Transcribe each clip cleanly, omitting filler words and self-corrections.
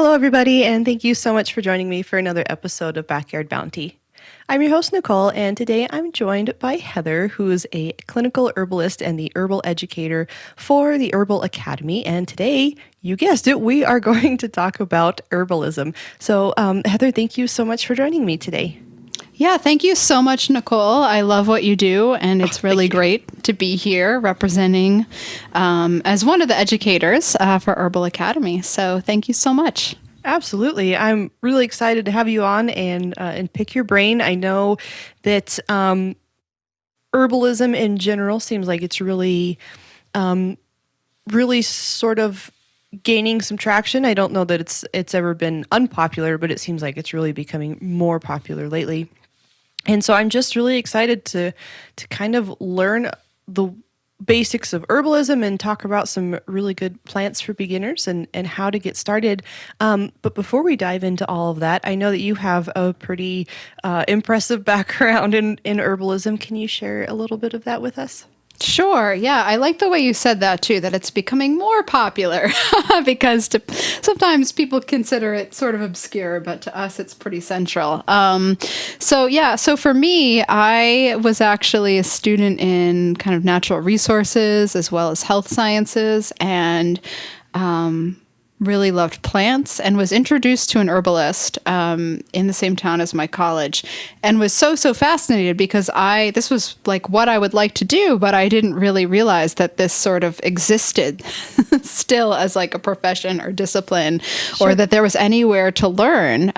Hello, everybody, and thank you so much for joining me for another episode of Backyard Bounty. I'm your host, Nicole, and today I'm joined by Heather, who is a clinical herbalist and the herbal educator for the Herbal Academy. And today, you guessed it, we are going to talk about herbalism. So, Heather, thank you so much for joining me today. Yeah, thank you so much, Nicole. I love what you do, and it's really great to be here representing as one of the educators for Herbal Academy. So thank you so much. Absolutely. I'm really excited to have you on and pick your brain. I know that herbalism in general seems like it's really sort of gaining some traction. I don't know that it's ever been unpopular, but it seems like it's really becoming more popular lately. And so I'm just really excited to kind of learn the basics of herbalism and talk about some really good plants for beginners and how to get started. But before we dive into all of that, I know that you have a pretty impressive background in herbalism. Can you share a little bit of that with us? Sure. Yeah. I like the way you said that too, that it's becoming more popular because sometimes people consider it sort of obscure, but to us, it's pretty central. So for me, I was actually a student in kind of natural resources as well as health sciences and, really loved plants and was introduced to an herbalist in the same town as my college and was so fascinated because this was like what I would like to do, but I didn't really realize that this sort of existed still as like a profession or discipline or that there was anywhere to learn.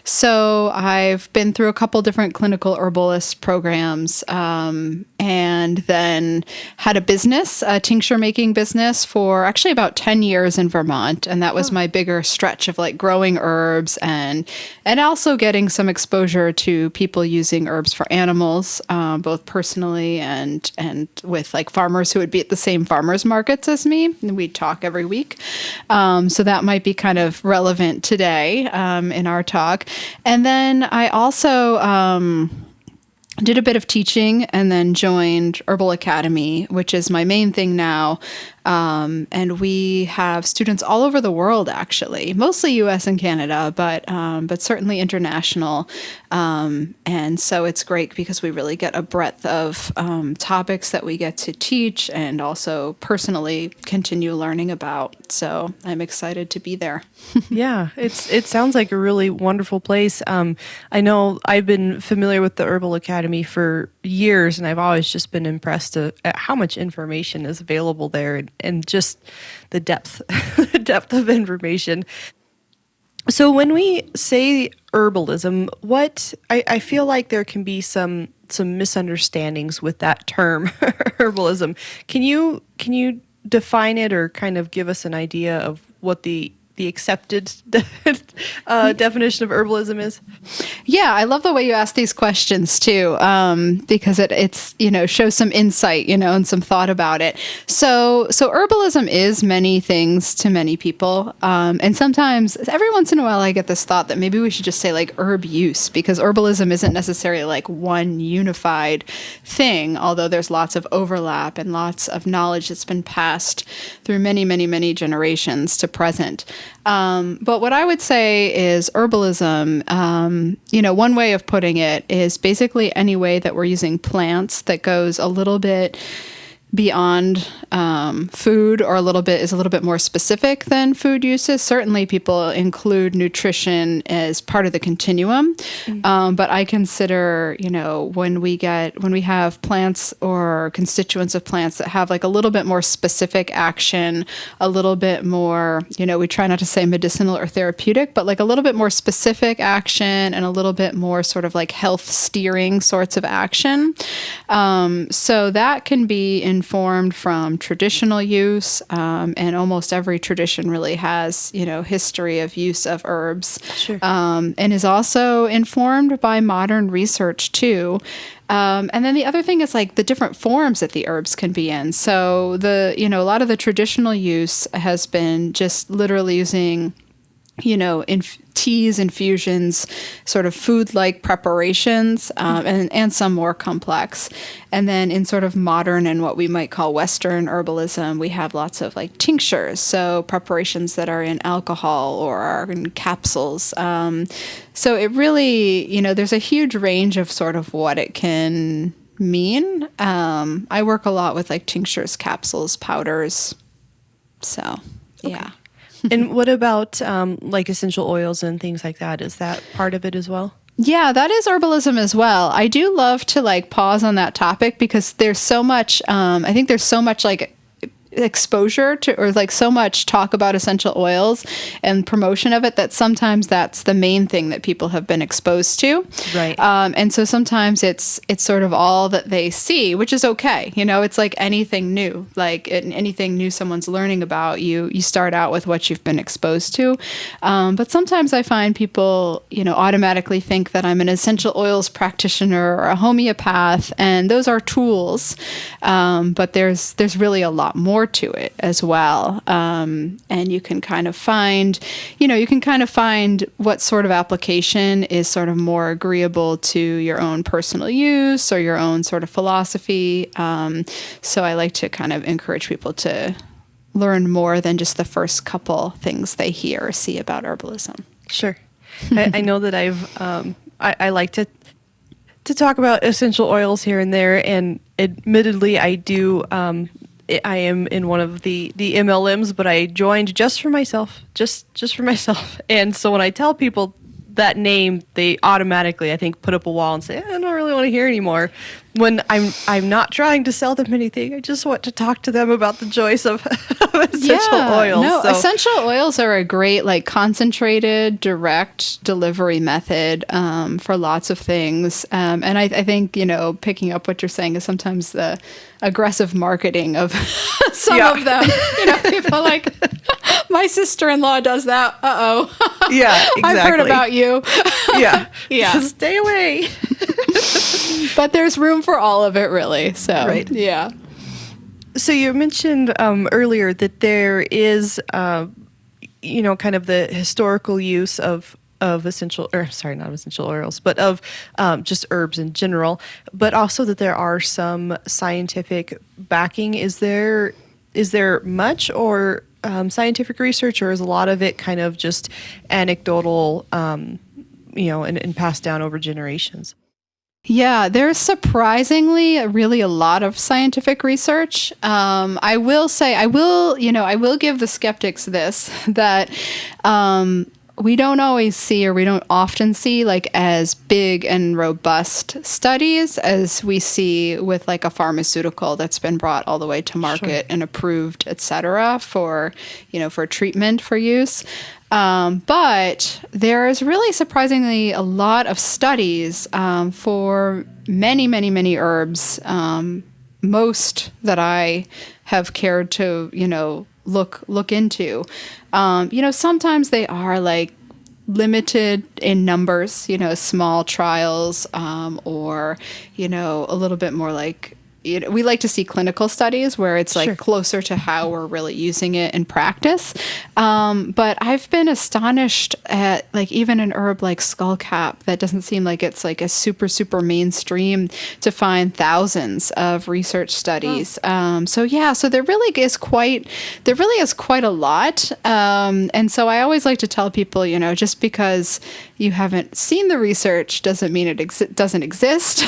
So I've been through a couple different clinical herbalist programs and then had a business, a tincture making business for actually about 10 years in Vermont. And that was my bigger stretch of like growing herbs and also getting some exposure to people using herbs for animals, both personally and with like farmers who would be at the same farmers markets as me. And we'd talk every week. So that might be kind of relevant today in our talk. And then I also did a bit of teaching and then joined Herbal Academy, which is my main thing now. And we have students all over the world, actually, mostly U.S. and Canada, but certainly international. And so it's great because we really get a breadth of topics that we get to teach and also personally continue learning about. So I'm excited to be there. Yeah, it sounds like a really wonderful place. I know I've been familiar with the Herbal Academy for years, and I've always just been impressed at how much information is available there and just the depth of information. So when we say herbalism, I feel like there can be some misunderstandings with that term, herbalism. Can you define it or kind of give us an idea of what the accepted definition of herbalism is? Yeah, I love the way you ask these questions too, because it's shows some insight, and some thought about it. So herbalism is many things to many people, and sometimes every once in a while I get this thought that maybe we should just say like herb use, because herbalism isn't necessarily like one unified thing, although there's lots of overlap and lots of knowledge that's been passed through many generations to present. But what I would say is herbalism, one way of putting it is basically any way that we're using plants that goes a little bit beyond food or is a little bit more specific than food uses. Certainly people include nutrition as part of the continuum. But I consider, when we have plants or constituents of plants that have like a little bit more specific action, a little bit more, we try not to say medicinal or therapeutic, but like a little bit more specific action and a little bit more sort of like health steering sorts of action. So that can be informed from traditional use, and almost every tradition really has, history of use of herbs, and is also informed by modern research too. And then the other thing is like the different forms that the herbs can be in. So a lot of the traditional use has been just literally using teas, infusions, sort of food-like preparations, and some more complex. And then in sort of modern and what we might call Western herbalism, we have lots of like tinctures, so preparations that are in alcohol or are in capsules. So it really, there's a huge range of sort of what it can mean. I work a lot with like tinctures, capsules, powders. So, yeah. And what about like essential oils and things like that? Is that part of it as well? Yeah, that is herbalism as well. I do love to like pause on that topic because there's so much, I think there's so much like exposure to, or like so much talk about essential oils and promotion of it, that sometimes that's the main thing that people have been exposed to. Right. And so sometimes it's sort of all that they see, which is okay. It's like anything new, anything new someone's learning about, you start out with what you've been exposed to. But sometimes I find people, automatically think that I'm an essential oils practitioner or a homeopath, and those are tools. But there's really a lot more to it as well. And you can kind of find, what sort of application is sort of more agreeable to your own personal use or your own sort of philosophy. So I like to kind of encourage people to learn more than just the first couple things they hear or see about herbalism. Sure. I know that I like to talk about essential oils here and there, and admittedly I do, I am in one of the MLMs, but I joined just for myself, just for myself. And so when I tell people that name, they automatically, I think, put up a wall and say, I don't really want to hear anymore. When I'm not trying to sell them anything, I just want to talk to them about the joys of essential oils. No, essential oils are a great, like, concentrated, direct delivery method for lots of things. And I think, picking up what you're saying is sometimes the aggressive marketing of some of them. People like, my sister-in-law does that. Uh-oh. Yeah, exactly. I've heard about you. Yeah. Yeah. Stay away. But there's room for all of it, really. So, right. Yeah. So you mentioned earlier that there is, kind of the historical use of not essential oils, but of just herbs in general, but also that there are some scientific backing. Is there much or scientific research, or is a lot of it kind of just anecdotal, and passed down over generations? Yeah, there's surprisingly really a lot of scientific research. I will give the skeptics this, that we don't always see, or we don't often see, like, as big and robust studies as we see with like a pharmaceutical that's been brought all the way to market and approved, et cetera, for treatment for use. But there is really surprisingly a lot of studies for many, many, many herbs, most that I have cared to, look into. Sometimes they are like limited in numbers, small trials, or, a little bit more like, we like to see clinical studies where it's like closer to how we're really using it in practice. But I've been astonished at, like, even an herb like skullcap that doesn't seem like it's like a super, super mainstream, to find thousands of research studies. So there really is quite a lot. And so I always like to tell people, just because you haven't seen the research doesn't mean it doesn't exist.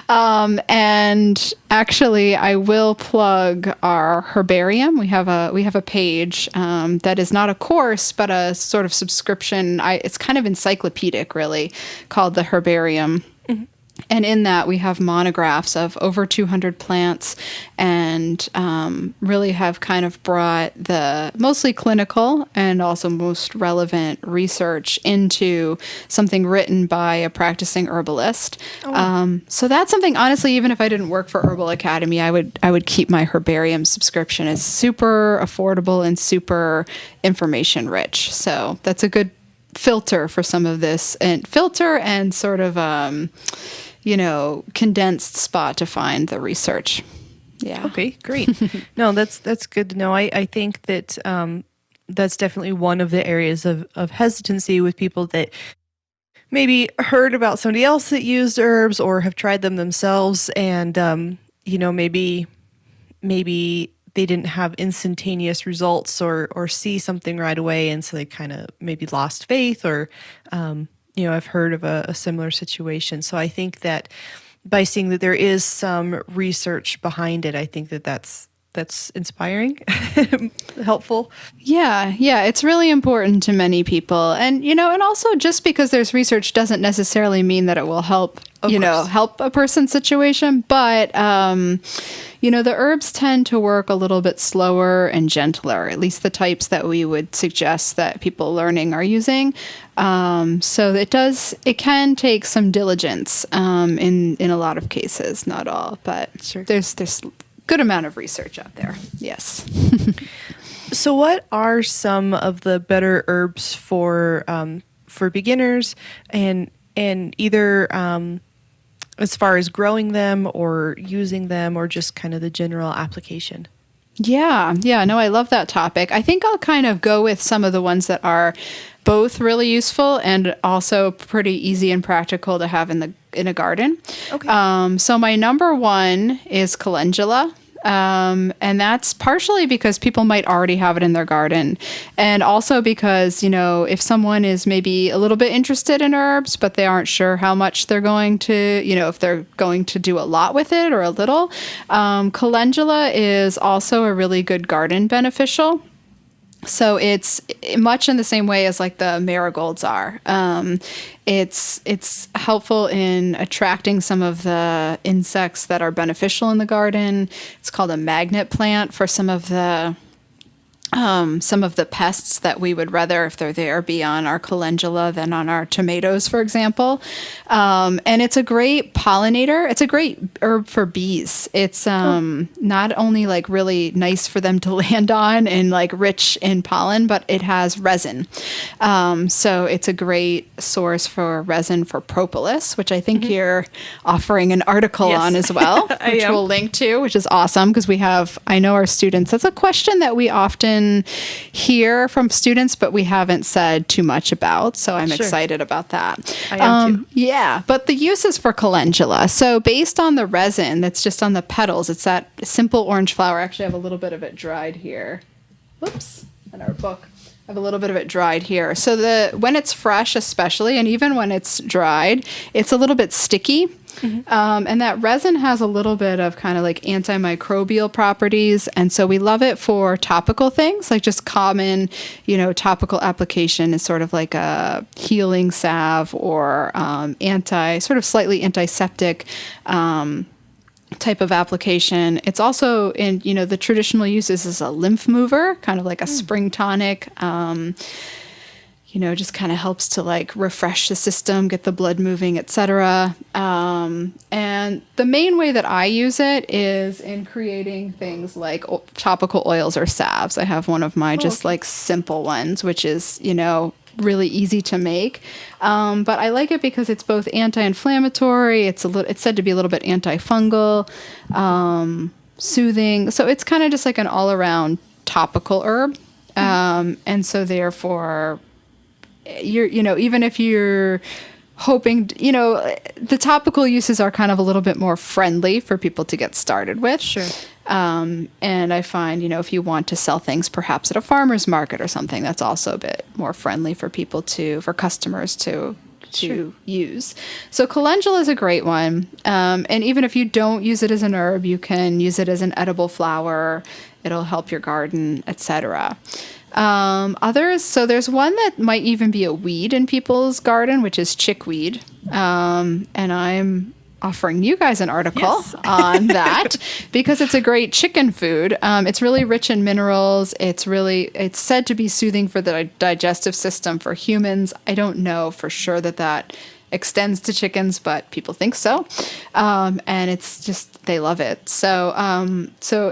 And actually, I will plug our herbarium. We have a page that is not a course, but a sort of subscription. It's kind of encyclopedic, really, called the Herbarium. Mm-hmm. And in that, we have monographs of over 200 plants, and really have kind of brought the mostly clinical and also most relevant research into something written by a practicing herbalist. Oh. So that's something, honestly, even if I didn't work for Herbal Academy, I would keep my herbarium subscription. It's super affordable and super information rich. So that's a good filter for some of this, and sort of condensed spot to find the research. Yeah. Okay, great. No, that's good to know. I think that that's definitely one of the areas of hesitancy with people that maybe heard about somebody else that used herbs or have tried them themselves, and maybe they didn't have instantaneous results or see something right away, and so they kind of maybe lost faith, or I've heard of a similar situation. So I think that by seeing that there is some research behind it, I think that that's inspiring, helpful. Yeah, it's really important to many people. And, and also just because there's research doesn't necessarily mean that it will help, help a person's situation. But, the herbs tend to work a little bit slower and gentler, at least the types that we would suggest that people learning are using. So it can take some diligence in a lot of cases, not all, but Sure. there's good amount of research out there. Yes. So what are some of the better herbs for beginners, and either as far as growing them or using them, or just kind of the general application? Yeah. No, I love that topic. I think I'll kind of go with some of the ones that are both really useful and also pretty easy and practical to have in a garden. Okay. So my number one is calendula. And that's partially because people might already have it in their garden. And also because, if someone is maybe a little bit interested in herbs, but they aren't sure how much they're going to, if they're going to do a lot with it or a little, calendula is also a really good garden beneficial. So it's much in the same way as like the marigolds are. It's helpful in attracting some of the insects that are beneficial in the garden. It's called a magnet plant for some of the pests that we would rather, if they're there, be on our calendula than on our tomatoes, for example. And it's a great pollinator. It's a great herb for bees. It's not only like really nice for them to land on and like rich in pollen, but it has resin. So it's a great source for resin for propolis, which I think you're offering an article Yes. on as well, which we'll link to, which is awesome because I know our students, that's a question that we often hear from students, but we haven't said too much about. So I'm excited about that. I am too. Yeah, but the uses for calendula. So based on the resin that's just on the petals, it's that simple orange flower. Actually, I have a little bit of it dried here. Whoops, in our book. I have a little bit of it dried here. So when it's fresh, especially, and even when it's dried, it's a little bit sticky. And that resin has a little bit of kind of like antimicrobial properties. And so we love it for topical things, like just common, topical application is sort of like a healing salve or sort of slightly antiseptic type of application. It's also in, the traditional uses as a lymph mover, kind of like a spring tonic. Just kind of helps to like refresh the system, get the blood moving, etc. And the main way that I use it is in creating things like topical oils or salves. I have one of my like simple ones, which is, really easy to make. But I like it because it's both anti-inflammatory. It's said to be a little bit antifungal, soothing. So it's kind of just like an all-around topical herb. And so therefore, even if you're hoping, the topical uses are kind of a little bit more friendly for people to get started with. Sure. And I find, if you want to sell things perhaps at a farmer's market or something, that's also a bit more friendly for for customers to use. So calendula is a great one. And even if you don't use it as an herb, you can use it as an edible flower. It'll help your garden, etc. Others, so there's one that might even be a weed in people's garden, which is chickweed. And I'm offering you guys an article on that because it's a great chicken food. It's really rich in minerals. It's said to be soothing for the digestive system for humans. I don't know for sure that extends to chickens, but people think so. And it's just, they love it. So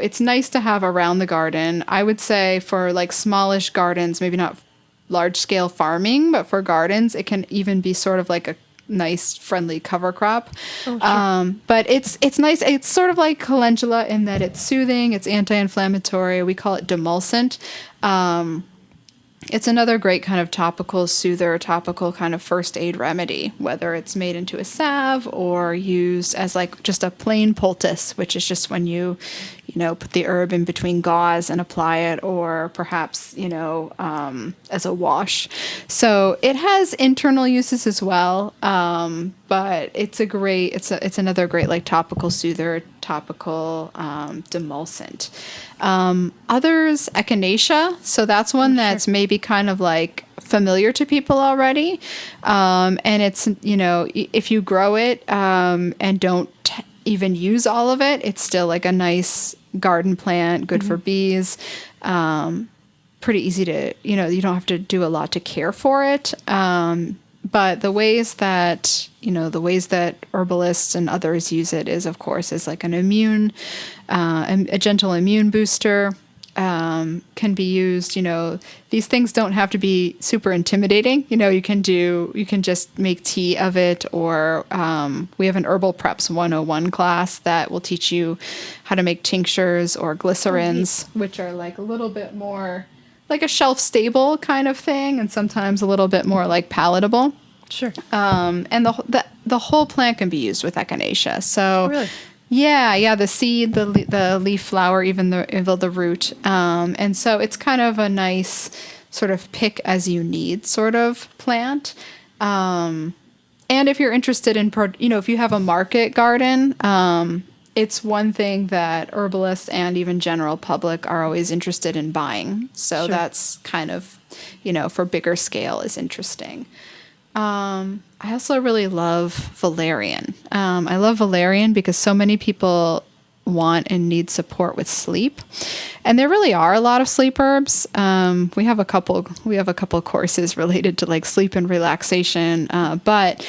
it's nice to have around the garden. I would say for like smallish gardens, maybe not large scale farming, but for gardens, it can even be sort of like a nice friendly cover crop. Oh, sure. But it's nice. It's sort of like calendula in that it's soothing, it's anti-inflammatory. We call it demulcent. It's another great kind of topical soother, topical kind of first aid remedy, whether it's made into a salve or used as like just a plain poultice, which is just when you put the herb in between gauze and apply it, or perhaps, as a wash. So it has internal uses as well. But it's another great like topical soother, topical demulcent. Others, echinacea. So that's one that's maybe kind of like familiar to people already. And it's, if you grow it and don't even use all of it, it's still like a nice garden plant, good for bees. Pretty easy to, you don't have to do a lot to care for it. But the ways that herbalists and others use it is, of course, as like a gentle immune booster. Can be used, these things don't have to be super intimidating. You can just make tea of it, or we have an Herbal Preps 101 class that will teach you how to make tinctures or glycerins, which are like a little bit more like a shelf stable kind of thing, and sometimes a little bit more like palatable. Sure. And the whole plant can be used with echinacea. So really? Yeah, the seed, the leaf, flower, even the root. And so it's kind of a nice sort of pick as you need sort of plant. And if you're interested in, if you have a market garden, it's one thing that herbalists and even general public are always interested in buying. So that's kind of, for bigger scale is interesting. I also really love valerian. I love valerian because so many people want and need support with sleep, and there really are a lot of sleep herbs. We have a couple courses related to like sleep and relaxation, but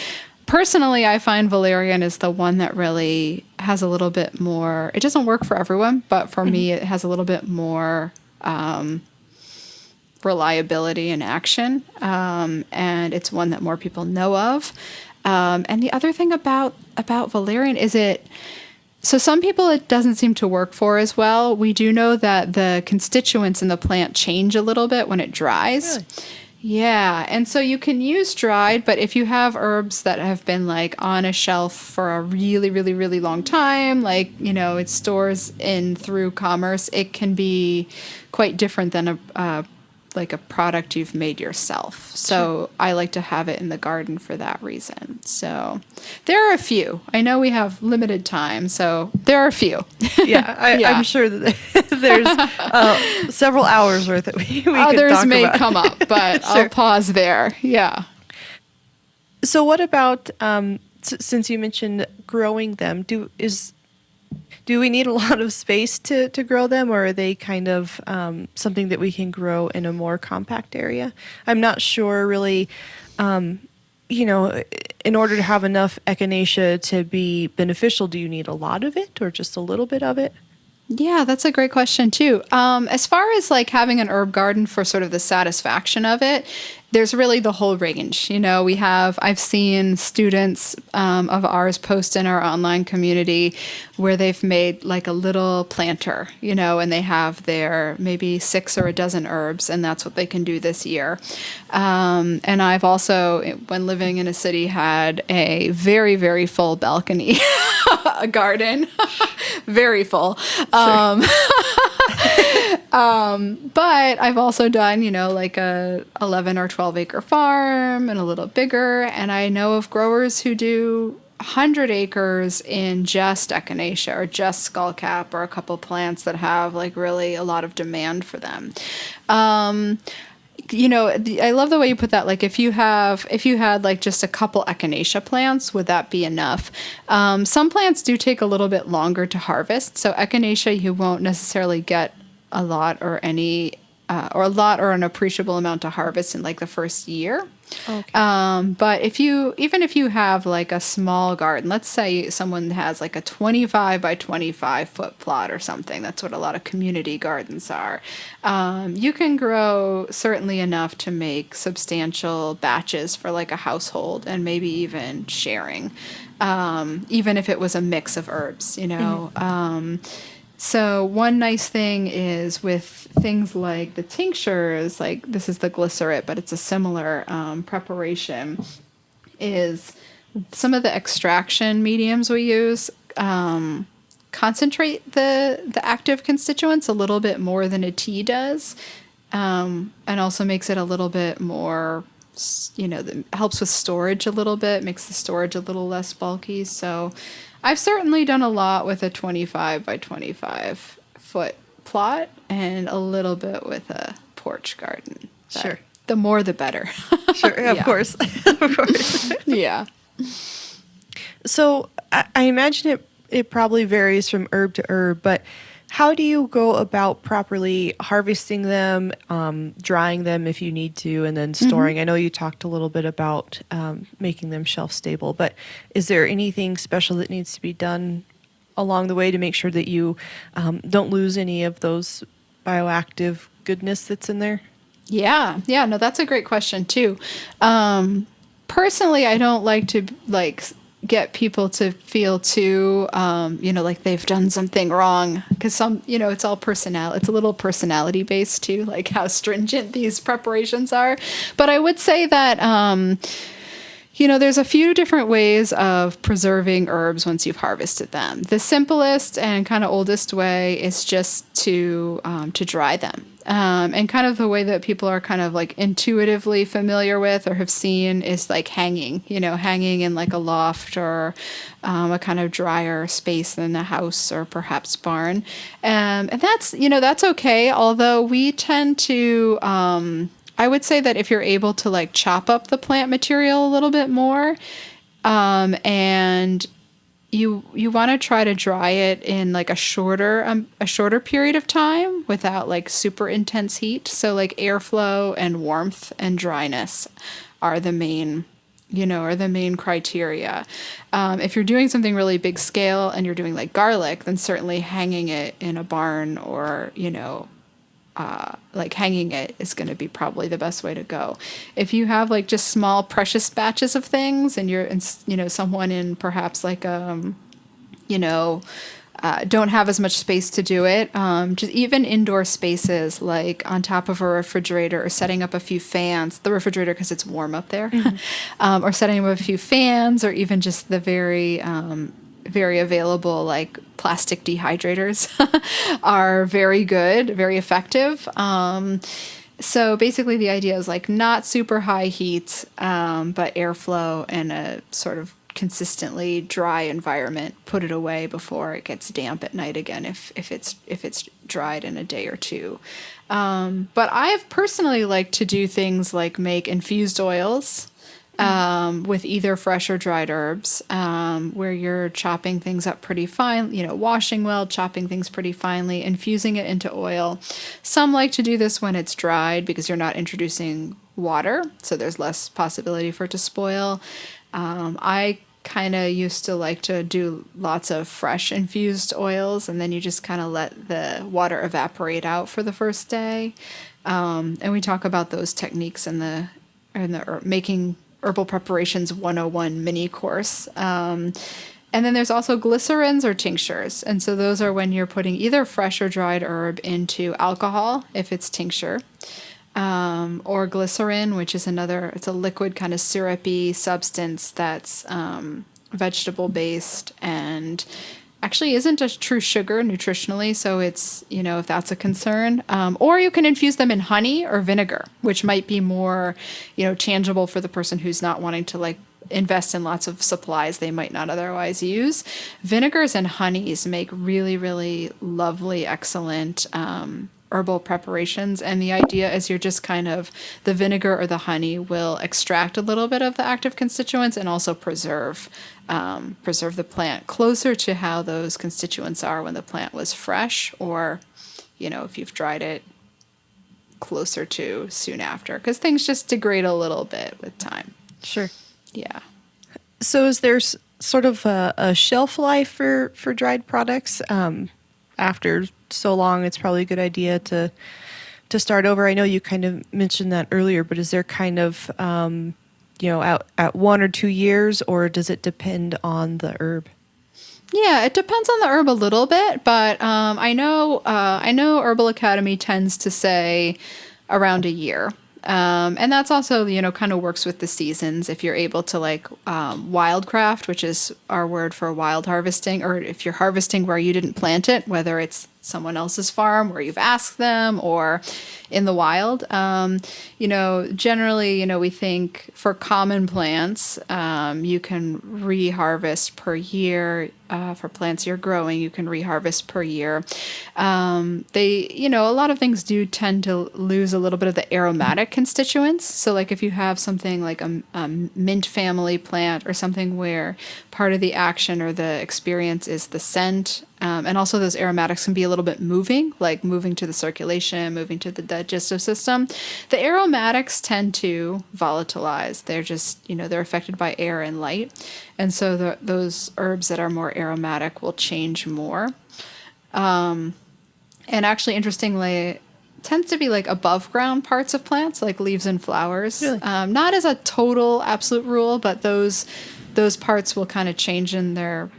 personally, I find valerian is the one that really has a little bit more. It doesn't work for everyone, but for me, it has a little bit more reliability and action, and it's one that more people know of. And the other thing about valerian is so some people it doesn't seem to work for as well. We do know that the constituents in the plant change a little bit when it dries. Really? Yeah, and so you can use dried, but if you have herbs that have been like on a shelf for a really, really, really long time, like, it stores in through commerce, it can be quite different than a product you've made yourself. So I like to have it in the garden for that reason. So there are a few. I know we have limited time, so there are a few. I'm sure that there's several hours worth that we could Others talk may about. come up, but I'll pause there. Yeah. So what about, since you mentioned growing them, do we need a lot of space to grow them, or are they kind of something that we can grow in a more compact area? I'm not sure really, in order to have enough echinacea to be beneficial, do you need a lot of it or just a little bit of it? Yeah, that's a great question too. As far as like having an herb garden for sort of the satisfaction of it, there's really the whole range. I've seen students of ours post in our online community where they've made like a little planter, and they have their maybe 6 or a dozen herbs, and that's what they can do this year. And I've also, when living in a city, had a very, very full balcony, a garden, very full. But I've also done, like a 11 or 12 acre farm and a little bigger. And I know of growers who do 100 acres in just echinacea or just skullcap or a couple plants that have like really a lot of demand for them. I love the way you put that. Like if you had like just a couple echinacea plants, would that be enough? Some plants do take a little bit longer to harvest. So echinacea, you won't necessarily get a lot or an appreciable amount to harvest in like the first year. Okay. But if you have like a small garden, let's say someone has like a 25 by 25 foot plot or something, that's what a lot of community gardens are. You can grow certainly enough to make substantial batches for like a household and maybe even sharing, even if it was a mix of herbs, So one nice thing is with things like the tinctures, like this is the glycerin, but it's a similar preparation, is some of the extraction mediums we use concentrate the active constituents a little bit more than a tea does, and also makes it a little bit more, helps with storage a little bit, makes the storage a little less bulky. So I've certainly done a lot with a 25 by 25 foot plot and a little bit with a porch garden. But Sure. the more the better. Sure, of Yeah. course. Of course. Yeah. So I imagine it probably varies from herb to herb, but how do you go about properly harvesting them, drying them if you need to, and then storing? I know you talked a little bit about making them shelf stable, but is there anything special that needs to be done along the way to make sure that you don't lose any of those bioactive goodness that's in there? Yeah. Yeah. No, that's a great question too. Personally, I don't like to get people to feel too, like they've done something wrong, because it's all personality. It's a little personality based too, like how stringent these preparations are. But I would say that, there's a few different ways of preserving herbs once you've harvested them. The simplest and kind of oldest way is just to dry them. And kind of the way that people are kind of like intuitively familiar with or have seen is like hanging in like a loft or a kind of drier space in the house or perhaps barn. And that's okay. Although we tend to, I would say that if you're able to like chop up the plant material a little bit more, and you want to try to dry it in like a shorter period of time without like super intense heat. So like airflow and warmth and dryness are the main criteria. If you're doing something really big scale and you're doing like garlic, then certainly hanging it in a barn or like hanging it is going to be probably the best way to go. If you have like just small precious batches of things and you're someone in perhaps like don't have as much space to do it, just even indoor spaces like on top of a refrigerator or setting up a few fans, the refrigerator because it's warm up there, or setting up a few fans or even just the very available like plastic dehydrators are very good, very effective. So basically the idea is like not super high heat, but airflow and a sort of consistently dry environment. Put it away before it gets damp at night again if it's dried in a day or two. But I've personally liked to do things like make infused oils with either fresh or dried herbs, where you're chopping things up pretty fine, washing well, chopping things pretty finely, infusing it into oil. Some like to do this when it's dried because you're not introducing water, so there's less possibility for it to spoil. I kind of used to like to do lots of fresh infused oils, and then you just kind of let the water evaporate out for the first day. And we talk about those techniques in the making Herbal Preparations 101 mini course. And then there's also glycerins or tinctures. And so those are when you're putting either fresh or dried herb into alcohol, if it's tincture, or glycerin, which is it's a liquid kind of syrupy substance that's vegetable based and actually isn't a true sugar nutritionally, so it's, if that's a concern. Or you can infuse them in honey or vinegar, which might be more, tangible for the person who's not wanting to like invest in lots of supplies they might not otherwise use. Vinegars and honeys make really, really lovely, excellent herbal preparations. And the idea is you're just kind of, the vinegar or the honey will extract a little bit of the active constituents and also preserve the plant closer to how those constituents are when the plant was fresh, or, if you've dried it, closer to soon after, because things just degrade a little bit with time. Sure. Yeah. So is there sort of a shelf life for dried products? After so long, it's probably a good idea to start over. I know you kind of mentioned that earlier, but is there kind of, at 1 or 2 years, or does it depend on the herb? Yeah, it depends on the herb a little bit, but I know Herbal Academy tends to say around a year. And that's also, kind of works with the seasons. If you're able to like wildcraft, which is our word for wild harvesting, or if you're harvesting where you didn't plant it, whether it's someone else's farm where you've asked them or in the wild. Generally, we think for common plants, you can reharvest per year. For plants you're growing, you can reharvest per year. A lot of things do tend to lose a little bit of the aromatic constituents. So like if you have something like a mint family plant or something where part of the action or the experience is the scent, and also those aromatics can be a little bit moving, like moving to the circulation, moving to the digestive system. The aromatics tend to volatilize. They're just, they're affected by air and light. And so those herbs that are more aromatic will change more. And actually, interestingly, it tends to be like above ground parts of plants, like leaves and flowers. Really? Not as a total absolute rule, but those parts will kind of change in their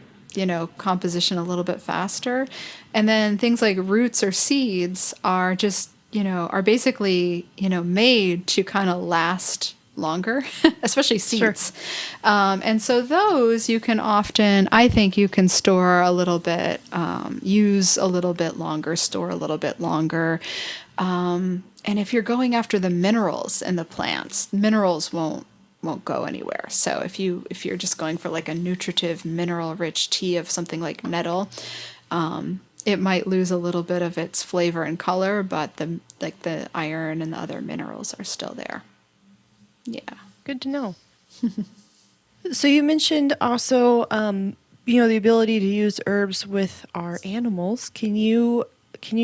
composition a little bit faster. And then things like roots or seeds are just, are basically, made to kind of last longer, especially seeds. Sure. And so those you can often, I think you can store a little bit, use a little bit longer, store a little bit longer. And if you're going after the minerals in the plants, minerals won't go anywhere. So if you're just going for like a nutritive, mineral-rich tea of something like nettle, it might lose a little bit of its flavor and color, but the iron and the other minerals are still there. Yeah, good to know. So you mentioned also, the ability to use herbs with our animals. Can you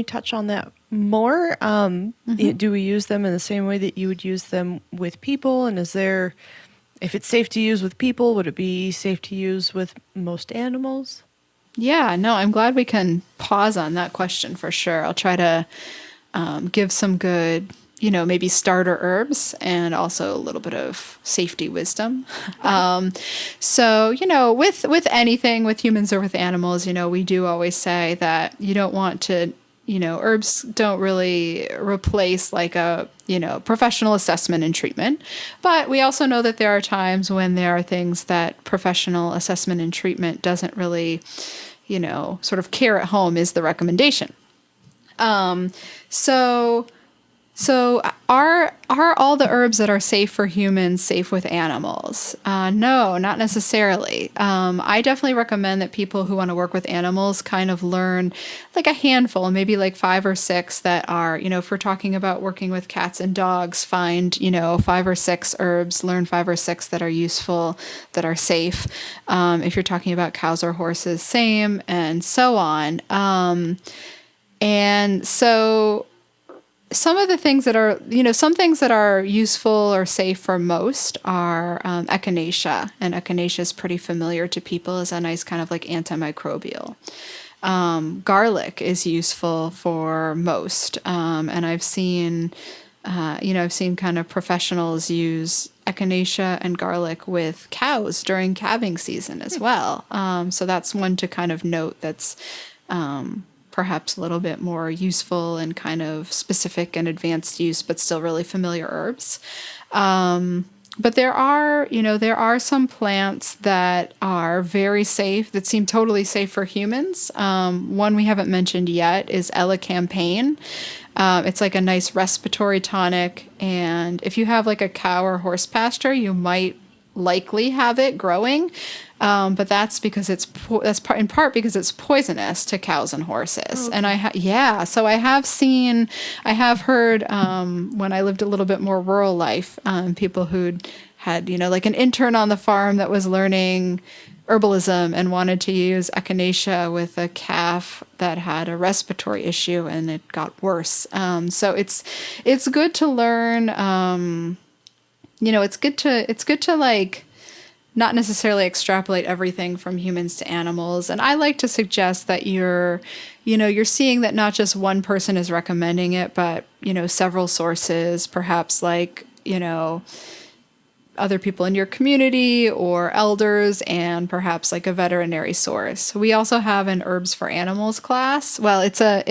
touch on that more? Do we use them in the same way that you would use them with people? And if it's safe to use with people, would it be safe to use with most animals? Yeah, no, I'm glad we can pause on that question for sure. I'll try to give some good, maybe starter herbs and also a little bit of safety wisdom. So, with anything, with humans or with animals, we do always say that you don't want to, herbs don't really replace like a, professional assessment and treatment. But we also know that there are times when there are things that professional assessment and treatment doesn't really, sort of care at home is the recommendation. So are all the herbs that are safe for humans safe with animals? No, not necessarily. I definitely recommend that people who want to work with animals kind of learn like a handful, maybe like 5 or 6 that are, if we're talking about working with cats and dogs, find, 5 or 6 herbs, learn 5 or 6 that are useful, that are safe. If you're talking about cows or horses, same, and so on. And so some of the things that are, some things that are useful or safe for most are echinacea. And echinacea is pretty familiar to people as a nice kind of like antimicrobial. Garlic is useful for most. And I've seen kind of professionals use echinacea and garlic with cows during calving season as well. So that's one to kind of note that's perhaps a little bit more useful and kind of specific and advanced use, but still really familiar herbs. But there are some plants that are very safe, that seem totally safe for humans. One we haven't mentioned yet is elecampane. It's like a nice respiratory tonic. And if you have like a cow or horse pasture, you might likely have it growing. But that's because in part because it's poisonous to cows and horses. Okay. And so I have heard, when I lived a little bit more rural life, people who'd had, like an intern on the farm that was learning herbalism and wanted to use echinacea with a calf that had a respiratory issue and it got worse. So it's good to learn, it's good to like, not necessarily extrapolate everything from humans to animals. And I like to suggest that you're seeing that not just one person is recommending it, but, several sources, perhaps like, other people in your community or elders and perhaps like a veterinary source. We also have an herbs for animals class. Well, it's a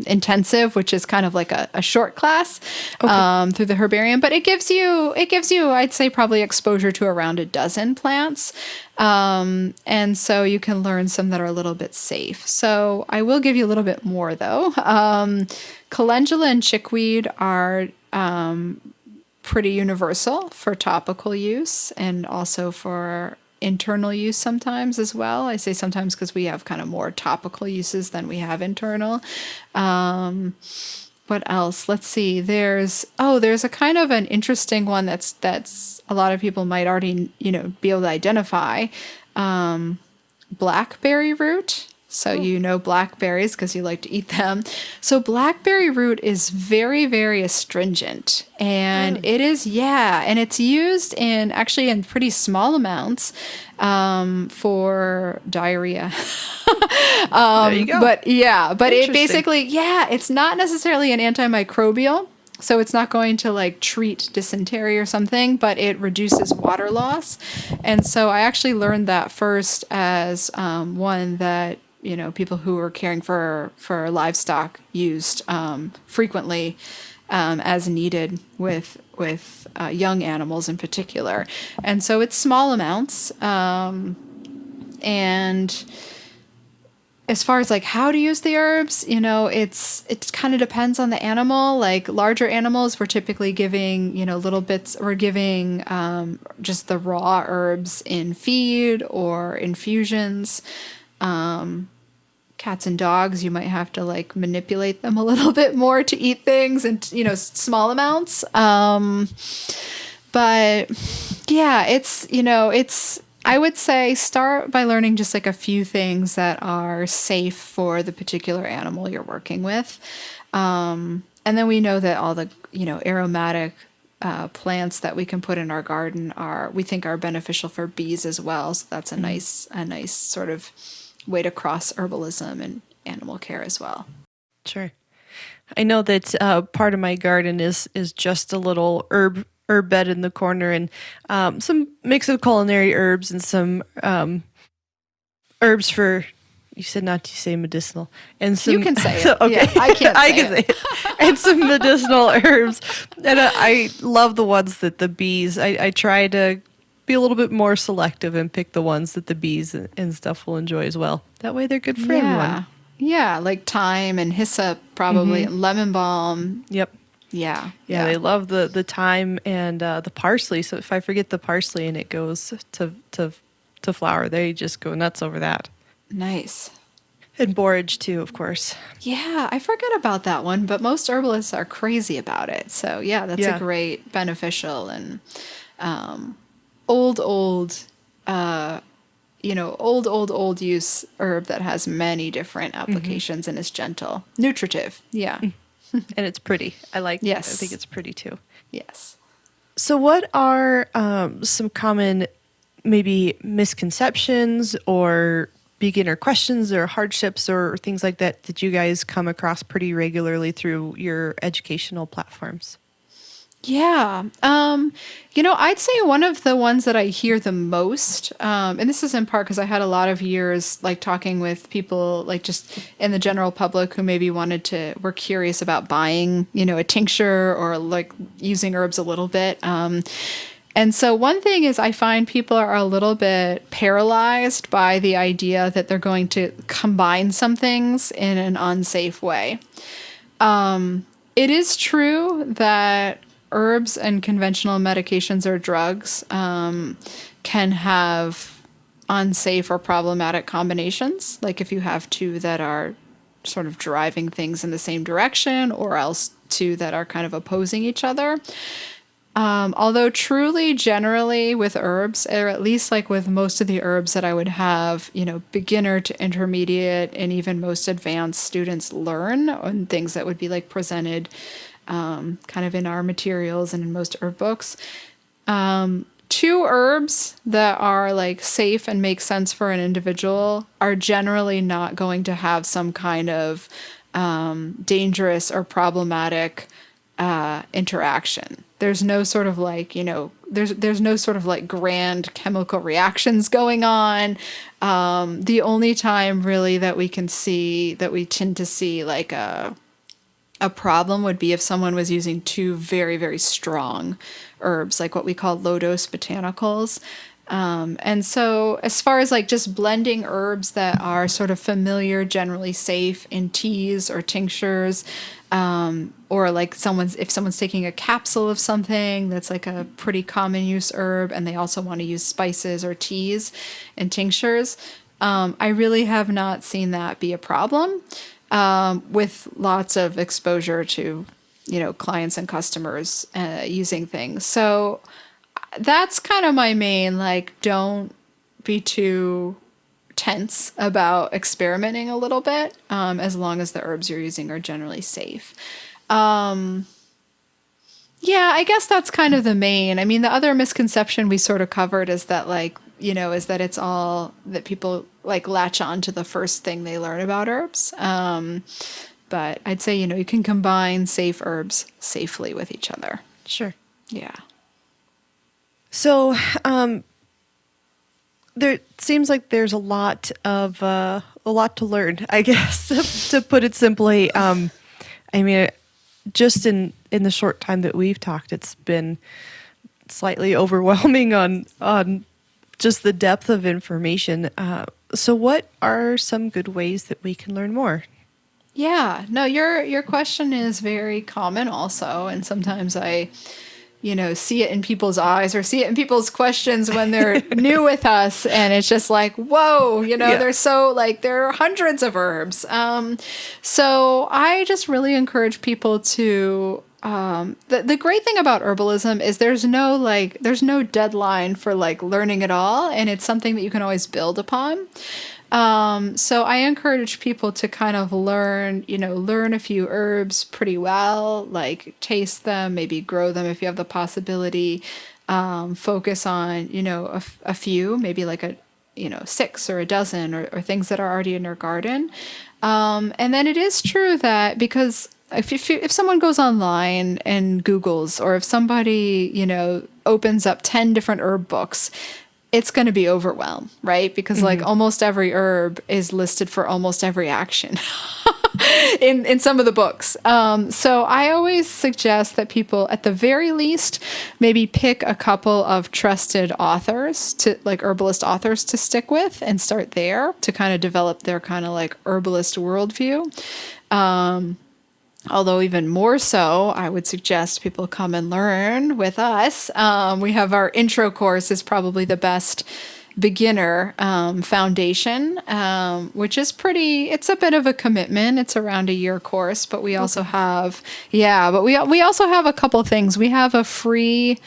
intensive, which is kind of like a short class through the herbarium, but it gives you I'd say probably exposure to around a dozen plants. And so you can learn some that are a little bit safe. So I will give you a little bit more though. Calendula and chickweed are pretty universal for topical use and also for internal use sometimes as well. I say sometimes because we have kind of more topical uses than we have internal. What else? Let's see. There's a kind of an interesting one that's a lot of people might already, be able to identify. Blackberry root. So blackberries because you like to eat them. So blackberry root is very, very astringent. And it is, and it's used in pretty small amounts for diarrhea. There you go. But it basically, it's not necessarily an antimicrobial. So it's not going to like treat dysentery or something, but it reduces water loss. And so I actually learned that first as one that, people who were caring for livestock used frequently as needed with young animals in particular. And so it's small amounts. And as far as like how to use the herbs, it kind of depends on the animal. Like larger animals, we're typically giving, little bits. We're giving just the raw herbs in feed or infusions. Cats and dogs, you might have to like manipulate them a little bit more to eat things and, small amounts. But yeah, it's, I would say start by learning just like a few things that are safe for the particular animal you're working with. And then we know that all the, aromatic plants that we can put in our garden we think are beneficial for bees as well. So that's a nice sort of way to cross herbalism and animal care as well. Sure. I know that part of my garden is just a little herb bed in the corner and some mix of culinary herbs and some herbs for, you said not to say medicinal, and some, you can say it. Okay. Yeah, I can't. I can say it. And some medicinal herbs, and I love the ones that the bees. I try to be a little bit more selective and pick the ones that the bees and stuff will enjoy as well. That way they're good for everyone. Yeah, like thyme and hyssop probably, and lemon balm. Yep. Yeah. They love the thyme and the parsley. So if I forget the parsley and it goes to flower, they just go nuts over that. Nice. And borage too, of course. Yeah, I forget about that one, but most herbalists are crazy about it. So that's a great beneficial and old use herb that has many different applications and is gentle, nutritive. Yeah. And it's pretty. Yes. I think it's pretty too. Yes. So what are some common maybe misconceptions or beginner questions or hardships or things like that you guys come across pretty regularly through your educational platforms? Yeah. I'd say one of the ones that I hear the most, and this is in part because I had a lot of years like talking with people like just in the general public who maybe were curious about buying, a tincture or like using herbs a little bit. And so one thing is I find people are a little bit paralyzed by the idea that they're going to combine some things in an unsafe way. It is true that herbs and conventional medications or drugs can have unsafe or problematic combinations, like if you have two that are sort of driving things in the same direction or else two that are kind of opposing each other. Although truly, generally with herbs, or at least like with most of the herbs that I would have, beginner to intermediate and even most advanced students learn on things that would be like presented kind of in our materials and in most herb books. Two herbs that are like safe and make sense for an individual are generally not going to have some kind of dangerous or problematic interaction. There's no sort of like, there's no sort of like grand chemical reactions going on. The only time really that we tend to see like a problem would be if someone was using two very, very strong herbs, like what we call low dose botanicals. And so as far as like just blending herbs that are sort of familiar, generally safe in teas or tinctures, or like if someone's taking a capsule of something that's like a pretty common use herb and they also want to use spices or teas and tinctures, I really have not seen that be a problem, with lots of exposure to, clients and customers using things. So that's kind of my main, like, don't be too tense about experimenting a little bit, as long as the herbs you're using are generally safe. Yeah, I guess that's kind of the main. I mean, the other misconception we sort of covered is that, like, is that it's all that people like latch on to the first thing they learn about herbs. But I'd say, you can combine safe herbs safely with each other. Sure. Yeah. So, there seems like there's a lot to learn, I guess, to put it simply. I mean, just in the short time that we've talked, it's been slightly overwhelming on just the depth of information. So what are some good ways that we can learn more? Yeah, no, your question is very common also. And sometimes I, see it in people's eyes or see it in people's questions when they're new with us. And it's just like, whoa, there's there are hundreds of herbs. So I just really encourage people to, the great thing about herbalism is there's no deadline for like learning it all. And it's something that you can always build upon. So I encourage people to kind of learn a few herbs pretty well, like taste them, maybe grow them if you have the possibility, focus on, a few, maybe like 6 or a dozen or things that are already in your garden. And then it is true that because if someone goes online and Googles, or if somebody, opens up 10 different herb books, it's going to be overwhelmed, right? Because like almost every herb is listed for almost every action in some of the books. So I always suggest that people, at the very least, maybe pick a couple of trusted authors, to like herbalist authors, to stick with and start there to kind of develop their kind of like herbalist worldview. Although even more so, I would suggest people come and learn with us. We have our intro course is probably the best beginner foundation, which is it's a bit of a commitment. It's around a year course, but we also have, we also have a couple things. We have a free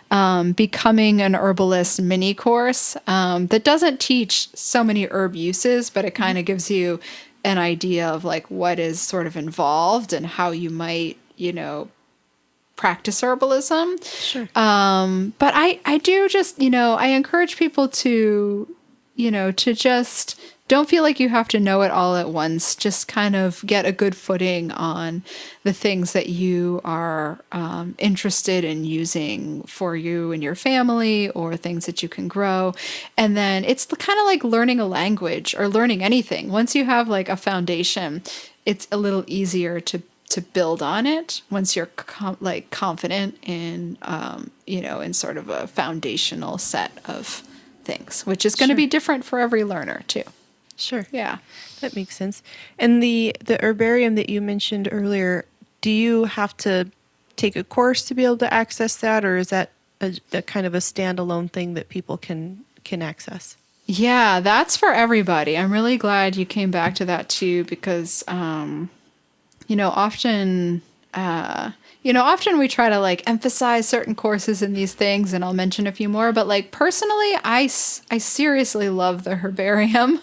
Becoming an Herbalist mini course that doesn't teach so many herb uses, but it kind of gives you an idea of like what is sort of involved and how you might, practice herbalism. Sure. But I do just, I encourage people to, to just don't feel like you have to know it all at once. Just kind of get a good footing on the things that you are interested in using for you and your family, or things that you can grow. And then it's kind of like learning a language or learning anything. Once you have like a foundation, it's a little easier to build on it once you're confident in, in sort of a foundational set of things, which is going to be different for every learner too. Sure. Yeah. That makes sense. And the herbarium that you mentioned earlier, do you have to take a course to be able to access that, or is that a kind of a standalone thing that people can access? Yeah, that's for everybody. I'm really glad you came back to that too, because, often we try to like emphasize certain courses in these things, and I'll mention a few more, but like personally, I seriously love the herbarium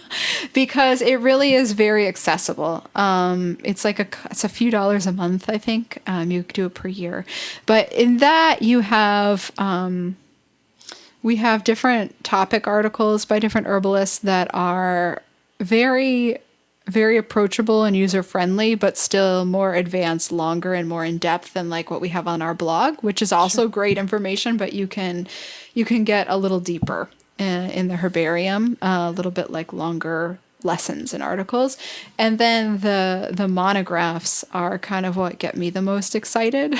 because it really is very accessible. It's like it's a few dollars a month, I think. You could do it per year, but in that you have, we have different topic articles by different herbalists that are very, very approachable and user friendly, but still more advanced, longer, and more in depth than like what we have on our blog, which is also great information, but you can get a little deeper in the herbarium, a little bit like longer lessons and articles. And then the monographs are kind of what get me the most excited.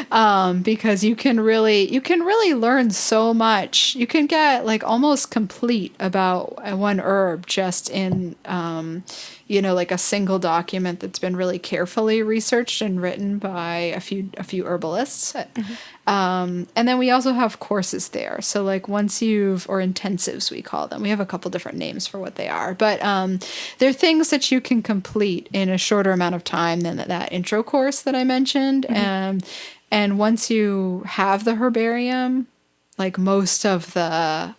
Because you can really learn so much. You can get like almost complete about one herb just in like a single document that's been really carefully researched and written by a few herbalists. And then we also have courses there. So like or intensives, we call them. We have a couple different names for what they are, but they're things that you can complete in a shorter amount of time than that intro course that I mentioned. And once you have the herbarium, like most of the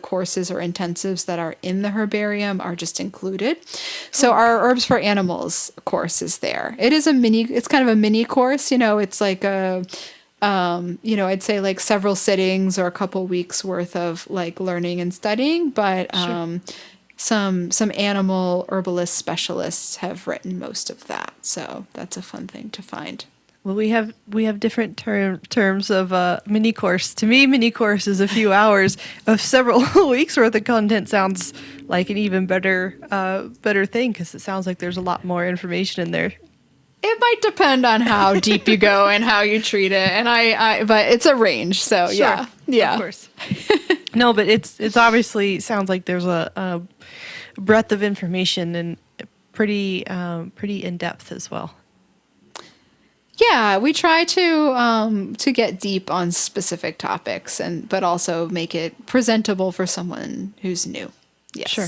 courses or intensives that are in the herbarium are just included. So our herbs for animals course is there. It's kind of a mini course, it's like I'd say like several sittings or a couple weeks worth of like learning and studying, but some animal herbalist specialists have written most of that. So that's a fun thing to find. Well, we have different terms of mini course. To me, mini course is a few hours of several weeks worth of content. Sounds like an even better thing, because it sounds like there's a lot more information in there. It might depend on how deep you go and how you treat it, and but it's a range. So sure. Yeah, of course. No, but it's obviously sounds like there's a breadth of information and pretty in depth as well. Yeah, we try to get deep on specific topics, but also make it presentable for someone who's new. Yes. Sure.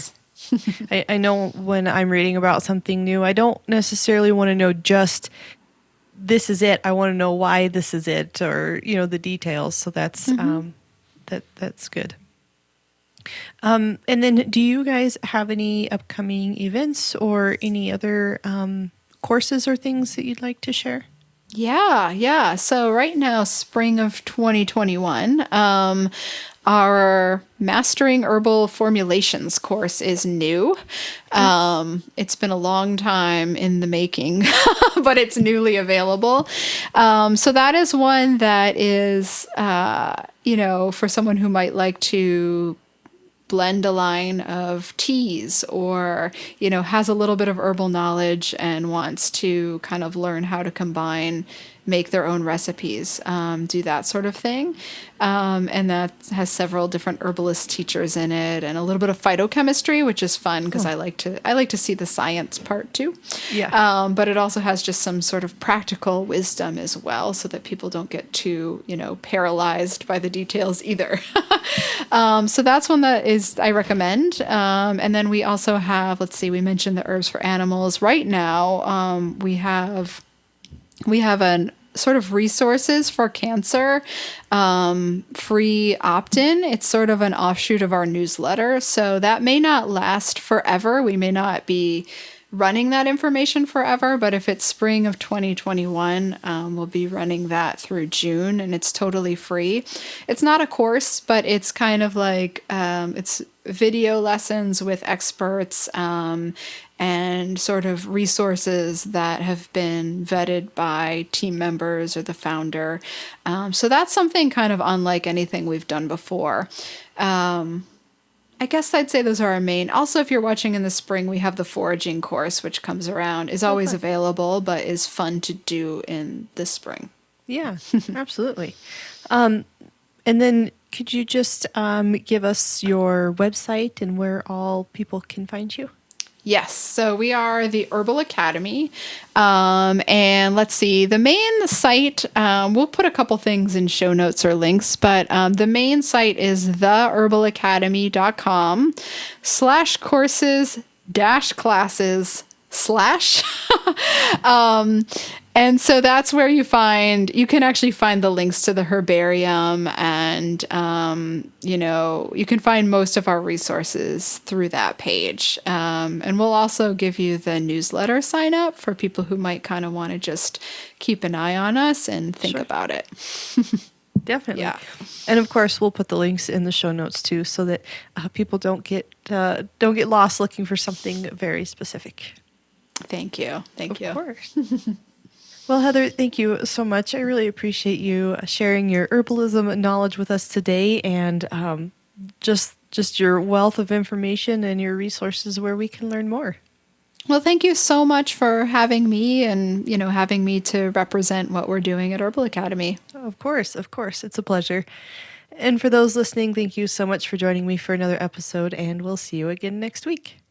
I know when I'm reading about something new, I don't necessarily want to know just this is it. I want to know why this is it, or the details. So that's that's good. And then, do you guys have any upcoming events or any other courses or things that you'd like to share? Yeah. So right now, spring of 2021, our Mastering Herbal Formulations course is new. It's been a long time in the making, but it's newly available. So that is one that is, for someone who might like to blend a line of teas, or has a little bit of herbal knowledge and wants to kind of learn how to make their own recipes, do that sort of thing. And that has several different herbalist teachers in it, and a little bit of phytochemistry, which is fun because I like to see the science part too. Yeah. But it also has just some sort of practical wisdom as well, so that people don't get too, paralyzed by the details either. So that's one that I recommend. And then we also have, we mentioned the herbs for animals. Right now, we have an sort of resources for cancer, free opt-in. It's sort of an offshoot of our newsletter. So that may not last forever. We may not be running that information forever, but if it's spring of 2021, we'll be running that through June, and it's totally free. It's not a course, but it's kind of like, it's video lessons with experts, and sort of resources that have been vetted by team members or the founder. So that's something kind of unlike anything we've done before. I guess I'd say those are our main. Also, if you're watching in the spring, we have the foraging course, which comes around, is always available, but is fun to do in the spring. Yeah, absolutely. And then could you just give us your website and where all people can find you? Yes. So we are the Herbal Academy. And let's see, the main site, we'll put a couple things in show notes or links, but the main site is theherbalacademy.com/courses-classes/ and so that's where you can actually find the links to the herbarium, and, you can find most of our resources through that page. And we'll also give you the newsletter sign up for people who might kind of want to just keep an eye on us and think about it. Definitely. Yeah. And of course, we'll put the links in the show notes too, so that people don't get lost looking for something very specific. Thank you. Thank you. Of course. Well, Heather, thank you so much. I really appreciate you sharing your herbalism knowledge with us today, and just your wealth of information and your resources where we can learn more. Well, thank you so much for having me and, having me to represent what we're doing at Herbal Academy. Of course. It's a pleasure. And for those listening, thank you so much for joining me for another episode, and we'll see you again next week.